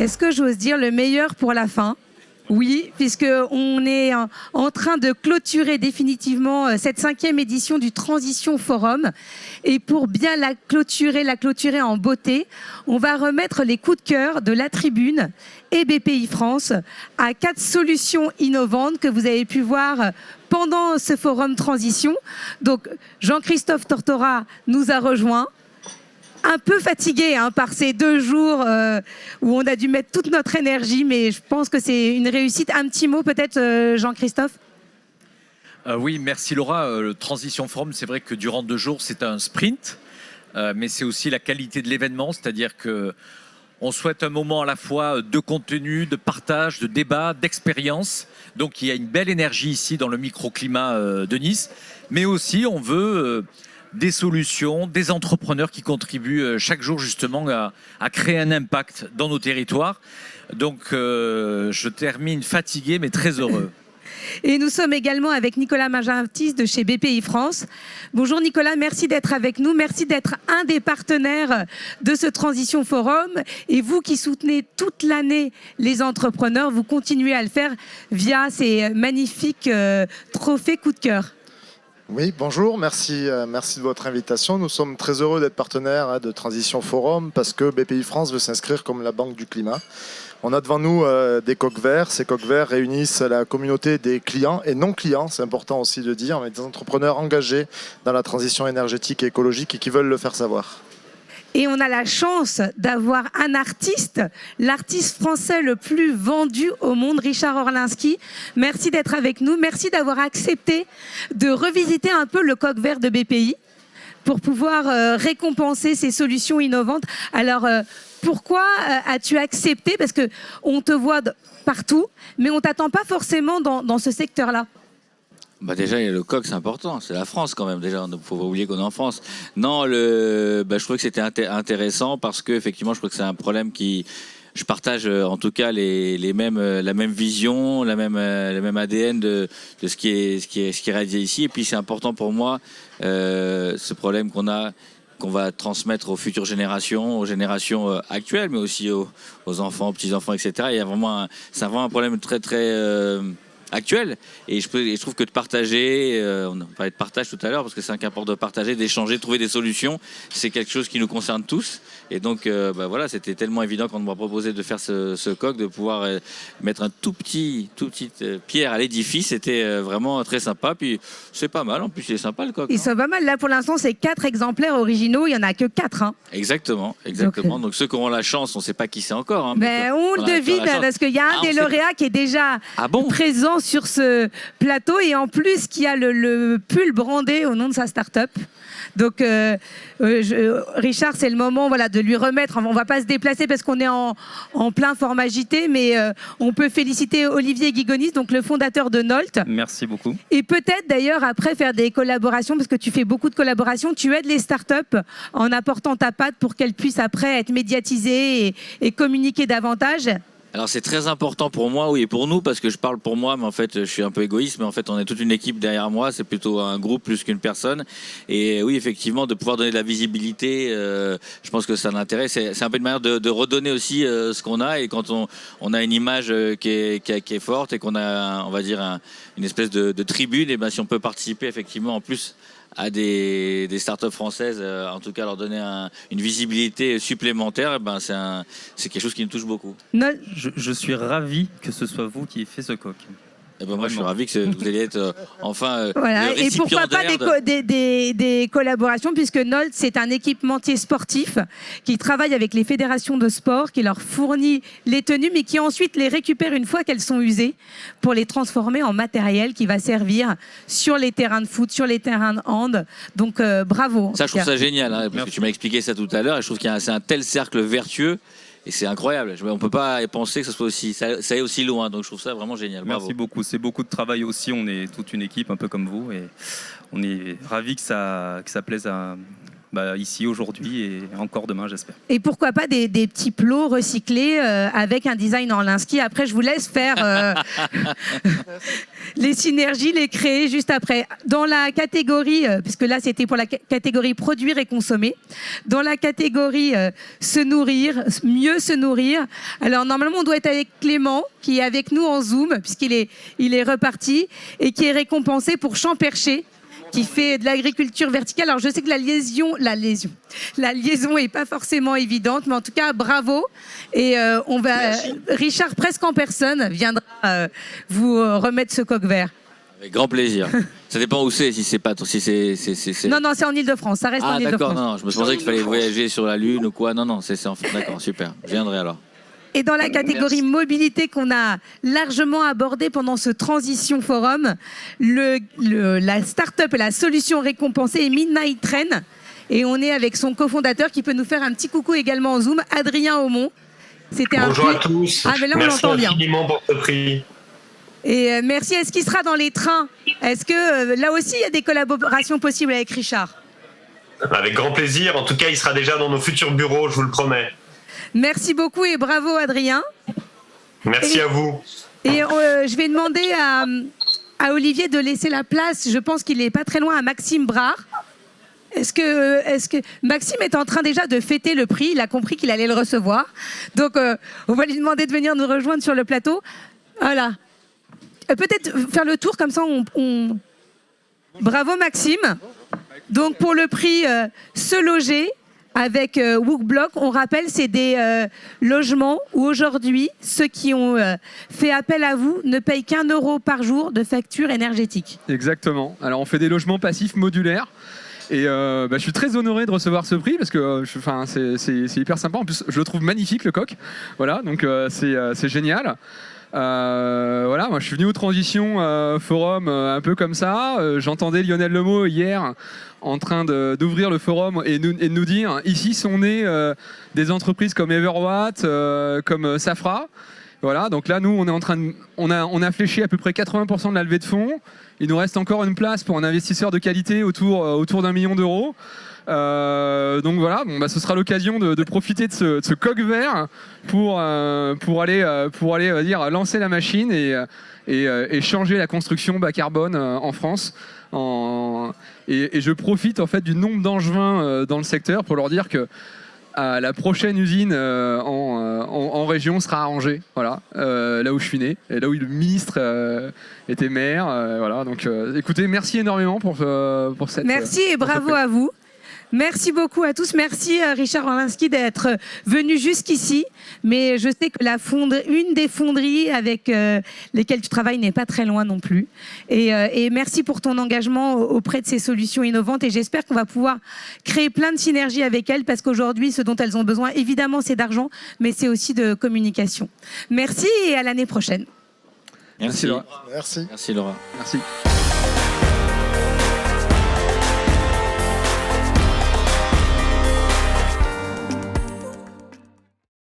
Est-ce que j'ose dire le meilleur pour la fin? Oui, puisqu'on est en train de clôturer définitivement cette 5e édition du Transition Forum. Et pour bien la clôturer en beauté, on va remettre les coups de cœur de la Tribune et BPI France à 4 solutions innovantes que vous avez pu voir pendant ce forum Transition. Donc Jean-Christophe Tortora nous a rejoints. Un peu fatigué par ces 2 jours où on a dû mettre toute notre énergie, mais je pense que c'est une réussite. Un petit mot peut-être, Jean-Christophe? Oui, merci Laura. Le Transition Forum, c'est vrai que durant 2 jours, c'est un sprint, mais c'est aussi la qualité de l'événement, c'est-à-dire qu'on souhaite un moment à la fois de contenu, de partage, de débat, d'expérience. Donc il y a une belle énergie ici dans le microclimat de Nice, mais aussi on veut... des solutions, des entrepreneurs qui contribuent chaque jour justement à créer un impact dans nos territoires. Donc je termine fatigué mais très heureux. Et nous sommes également avec Nicolas Magintis de chez BPI France. Bonjour Nicolas, merci d'être avec nous. Merci d'être un des partenaires de ce Transition Forum. Et vous qui soutenez toute l'année les entrepreneurs, vous continuez à le faire via ces magnifiques trophées coup de cœur. Oui, bonjour, merci de votre invitation. Nous sommes très heureux d'être partenaires de Transition Forum parce que BPI France veut s'inscrire comme la Banque du Climat. On a devant nous des coqs verts. Ces coqs verts réunissent la communauté des clients et non-clients, c'est important aussi de dire, mais des entrepreneurs engagés dans la transition énergétique et écologique et qui veulent le faire savoir. Et on a la chance d'avoir un artiste, l'artiste français le plus vendu au monde, Richard Orlinski. Merci d'être avec nous. Merci d'avoir accepté de revisiter un peu le coq vert de BPI pour pouvoir récompenser ces solutions innovantes. Alors, pourquoi as-tu accepté? Parce qu'on te voit partout, mais on ne t'attend pas forcément dans ce secteur-là. Déjà, le coq, c'est important. C'est la France quand même. Déjà, il ne faut pas oublier qu'on est en France. Non, je trouvais que c'était intéressant parce que effectivement, je crois que c'est un problème qui... Je partage en tout cas la même vision, la même ADN de ce qui est réalisé ici. Et puis, c'est important pour moi, ce problème qu'on va transmettre aux futures générations, aux générations actuelles, mais aussi aux enfants, aux petits-enfants, etc. C'est vraiment un problème très, très... actuel, et je trouve que de partager, on parlait de partage tout à l'heure parce que c'est qu'importe de partager, d'échanger, de trouver des solutions, c'est quelque chose qui nous concerne tous. Et donc voilà, c'était tellement évident quand on m'a proposé de faire ce coq, de pouvoir mettre un tout petite pierre à l'édifice. C'était vraiment très sympa, puis c'est pas mal, en plus il est sympa le coq. Ils sont pas mal, là pour l'instant c'est 4 exemplaires originaux, il n'y en a que 4. Exactement. Donc ceux qui auront la chance, on ne sait pas qui c'est encore. On le devine parce qu'il y a un des lauréats qui est déjà présent sur ce plateau et en plus qui a le pull brandé au nom de sa start-up. Donc Richard, c'est le moment de lui remettre. On ne va pas se déplacer parce qu'on est en plein format JT, mais on peut féliciter Olivier Guigonis, donc le fondateur de Nolt. Merci beaucoup. Et peut-être d'ailleurs après faire des collaborations, parce que tu fais beaucoup de collaborations, tu aides les startups en apportant ta patte pour qu'elles puissent après être médiatisées et communiquer davantage. Alors c'est très important pour moi, oui, et pour nous, parce que je parle pour moi, mais en fait je suis un peu égoïste, mais en fait on est toute une équipe derrière moi, c'est plutôt un groupe plus qu'une personne. Et oui, effectivement, de pouvoir donner de la visibilité, je pense que ça a un intérêt. C'est un peu une manière de redonner aussi ce qu'on a, et quand on a une image qui est forte et qu'on a, on va dire, une espèce de tribune, et si on peut participer effectivement en plus à des startups françaises, en tout cas leur donner une visibilité supplémentaire, c'est quelque chose qui nous touche beaucoup. Je suis ravi que ce soit vous qui ayez fait ce coq. Moi, je suis ravi que vous alliez être enfin le et pourquoi pas des collaborations, puisque Nolt, c'est un équipementier sportif qui travaille avec les fédérations de sport, qui leur fournit les tenues, mais qui ensuite les récupère une fois qu'elles sont usées pour les transformer en matériel qui va servir sur les terrains de foot, sur les terrains de hand. Donc bravo. Ça, je trouve ça génial, parce que tu m'as expliqué ça tout à l'heure, et je trouve qu'il y a c'est un tel cercle vertueux. Et c'est incroyable. On ne peut pas penser que ça aille aussi loin. Donc je trouve ça vraiment génial. Bravo. Merci beaucoup. C'est beaucoup de travail aussi. On est toute une équipe un peu comme vous. Et on est ravis que ça plaise à ici, aujourd'hui et encore demain, j'espère. Et pourquoi pas des petits plots recyclés avec un design en Linsky. Après, je vous laisse faire les synergies, les créer juste après. Dans la catégorie, puisque là c'était pour la catégorie produire et consommer, dans la catégorie se nourrir, mieux se nourrir. Alors normalement on doit être avec Clément qui est avec nous en Zoom puisqu'il est reparti et qui est récompensé pour Champ Perché, qui fait de l'agriculture verticale. Alors je sais que la liaison est pas forcément évidente, mais en tout cas bravo. Et Richard presque en personne viendra vous remettre ce coq vert. Avec grand plaisir. Ça dépend où c'est, si c'est pas... Si c'est... Non, c'est en Ile-de-France, ça reste en Ile-de-France. D'accord, non, je me pensais qu'il fallait voyager sur la Lune ou quoi. Non, c'est en... D'accord, super. Je viendrai alors. Et dans la catégorie mobilité qu'on a largement abordée pendant ce Transition Forum, la start-up et la solution récompensée est Midnight Train. Et on est avec son cofondateur qui peut nous faire un petit coucou également en Zoom, Adrien Aumont. Bonjour à tous. Ah, mais là, on merci l'entend bien. Infiniment pour ce prix. Et merci. Est-ce qu'il sera dans les trains? Est-ce que là aussi, il y a des collaborations possibles avec Richard? Avec grand plaisir. En tout cas, il sera déjà dans nos futurs bureaux, je vous le promets. Merci beaucoup et bravo Adrien. Merci à vous. Et je vais demander à Olivier de laisser la place. Je pense qu'il n'est pas très loin à Maxime Brard. Est-ce que Maxime est en train déjà de fêter le prix? Il a compris qu'il allait le recevoir. Donc on va lui demander de venir nous rejoindre sur le plateau. Voilà. Peut-être faire le tour comme ça. Bravo Maxime. Donc pour le prix Se Loger avec Wookblock, on rappelle, c'est des logements où aujourd'hui, ceux qui ont fait appel à vous ne payent qu'1 € par jour de facture énergétique. Exactement. Alors on fait des logements passifs modulaires. Et je suis très honoré de recevoir ce prix parce que c'est hyper sympa. En plus, je le trouve magnifique le coq. Voilà, donc c'est génial. Voilà, moi je suis venu au Transition Forum un peu comme ça. J'entendais Lionel Lemeau hier en train d'ouvrir le forum et de nous dire ici sont nées des entreprises comme Everwatt, comme Safra. Voilà, donc là nous on est en train on a fléché à peu près 80% de la levée de fonds. Il nous reste encore une place pour un investisseur de qualité autour d'1 million d'euros. Donc voilà, ce sera l'occasion de profiter de ce coq vert pour aller dire lancer la machine et changer la construction bas carbone en France. Et je profite en fait du nombre d'angevins dans le secteur pour leur dire que la prochaine usine en région sera à Angers, voilà, là où je suis né, et là où le ministre était maire. Voilà, donc écoutez, merci énormément pour cette... Merci et bravo à vous. Merci beaucoup à tous. Merci Richard Orlinski d'être venu jusqu'ici. Mais je sais que une des fonderies avec lesquelles tu travailles n'est pas très loin non plus. Et merci pour ton engagement auprès de ces solutions innovantes. Et j'espère qu'on va pouvoir créer plein de synergies avec elles parce qu'aujourd'hui, ce dont elles ont besoin, évidemment, c'est d'argent, mais c'est aussi de communication. Merci et à l'année prochaine. Merci Laura. Merci. Merci Laura. Merci.